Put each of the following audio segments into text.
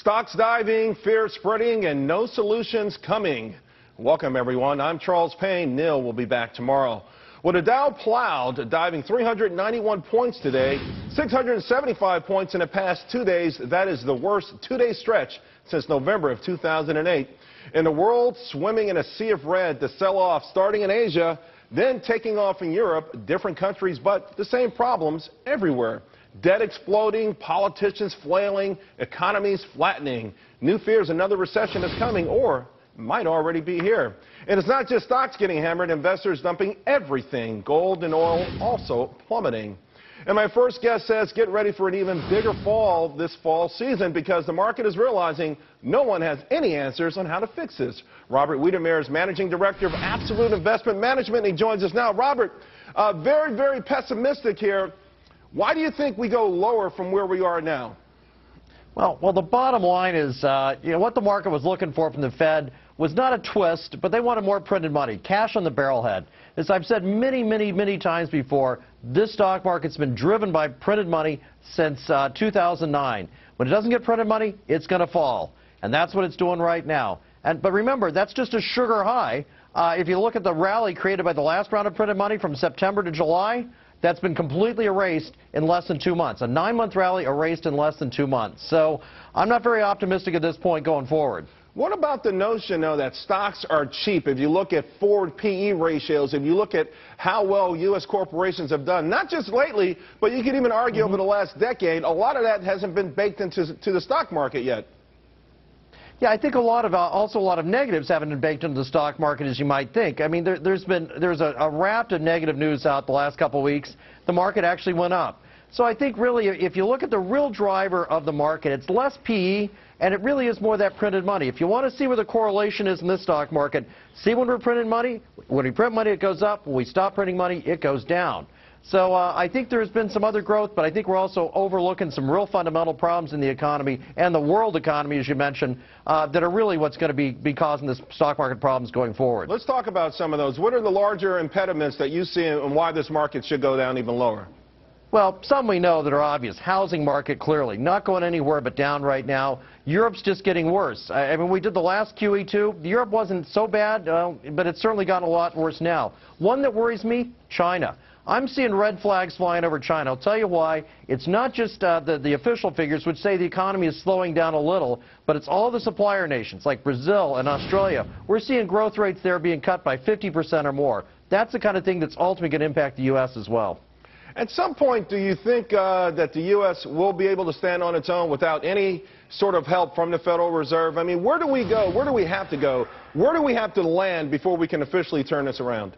Stocks diving, fear spreading, and no solutions coming. Welcome, everyone. I'm Charles Payne. Neil will be back tomorrow. Well, the Dow plowed, diving 391 points today, 675 points in the past 2 days. That is the worst two-day stretch since November of 2008. In the world, swimming in a sea of red, the sell-off starting in Asia, then taking off in Europe, different countries, but the same problems everywhere. Debt exploding, politicians flailing, economies flattening. New fears another recession is coming or might already be here. And it's not just stocks getting hammered, investors dumping everything. Gold and oil also plummeting. And my first guest says get ready for an even bigger fall this fall season because the market is realizing no one has any answers on how to fix this. Robert Wiedemer is Managing Director of Absolute Investment Management, and he joins us now. Robert, very, very pessimistic here. Why do you think we go lower from where we are now? Well, the bottom line is, what the market was looking for from the Fed was not a twist, but they wanted more printed money, cash on the barrelhead. As I've said many times before, this stock market's been driven by printed money since 2009. When it doesn't get printed money, it's going to fall, and that's what it's doing right now. But remember, that's just a sugar high. If you look at the rally created by the last round of printed money from September to July, that's been completely erased in less than 2 months. A 9-month rally erased in less than 2 months. So I'm not very optimistic at this point going forward. What about the notion, though, that stocks are cheap? If you look at forward PE ratios, if you look at how well U.S. corporations have done, not just lately, but you could even argue over the last decade, a lot of that hasn't been baked into the stock market yet. Yeah, I think also a lot of negatives haven't been baked into the stock market as you might think. I mean, there's a raft of negative news out the last couple of weeks. The market actually went up. So I think really if you look at the real driver of the market, it's less PE, and it really is more that printed money. If you want to see where the correlation is in this stock market, see when we're printing money. When we print money, it goes up. When we stop printing money, it goes down. So I think there's been some other growth, but I think we're also overlooking some real fundamental problems in the economy and the world economy, as you mentioned, that are really what's going to be causing the stock market problems going forward. Let's talk about some of those. What are the larger impediments that you see and why this market should go down even lower? Well, some we know that are obvious. Housing market, clearly, not going anywhere but down right now. Europe's just getting worse. I mean, we did the last QE2. Europe wasn't so bad, but it's certainly gotten a lot worse now. One that worries me, China. I'm seeing red flags flying over China. I'll tell you why. It's not just the official figures, which say the economy is slowing down a little, but it's all the supplier nations like Brazil and Australia. We're seeing growth rates there being cut by 50% or more. That's the kind of thing that's ultimately going to impact the U.S. as well. At some point, do you think that the U.S. will be able to stand on its own without any sort of help from the Federal Reserve? I mean, where do we go? Where do we have to go? Where do we have to land before we can officially turn this around?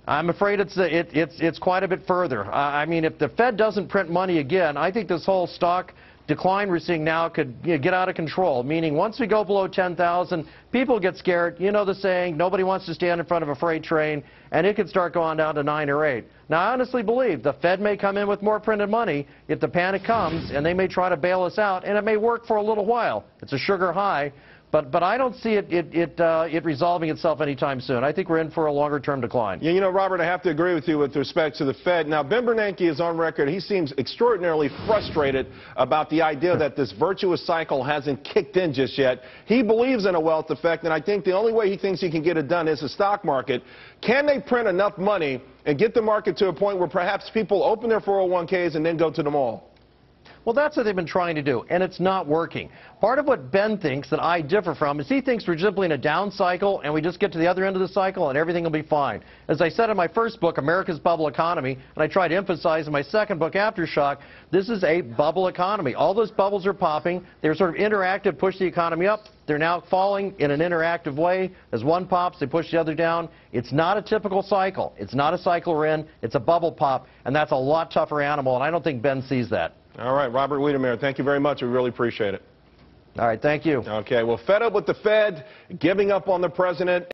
I'm afraid it's quite a bit further. I mean, if the Fed doesn't print money again, I think this whole stock decline we're seeing now could get out of control, meaning once we go below 10,000, people get scared. You know the saying, nobody wants to stand in front of a freight train, and it could start going down to 9 or 8. Now, I honestly believe the Fed may come in with more printed money if the panic comes, and they may try to bail us out, and it may work for a little while. It's a sugar high. But I don't see it resolving itself anytime soon. I think we're in for a longer-term decline. Yeah, you know, Robert, I have to agree with you with respect to the Fed. Now, Ben Bernanke is on record. He seems extraordinarily frustrated about the idea that this virtuous cycle hasn't kicked in just yet. He believes in a wealth effect, and I think the only way he thinks he can get it done is the stock market. Can they print enough money and get the market to a point where perhaps people open their 401ks and then go to the mall? Well, that's what they've been trying to do, and it's not working. Part of what Ben thinks that I differ from is he thinks we're simply in a down cycle and we just get to the other end of the cycle and everything will be fine. As I said in my first book, America's Bubble Economy, and I try to emphasize in my second book, Aftershock, this is a bubble economy. All those bubbles are popping. They're sort of interactive, push the economy up. They're now falling in an interactive way. As one pops, they push the other down. It's not a typical cycle. It's not a cycle we're in. It's a bubble pop, and that's a lot tougher animal, and I don't think Ben sees that. All right, Robert Wiedemer, thank you very much. We really appreciate it. All right, thank you. Okay, well, fed up with the Fed, giving up on the president.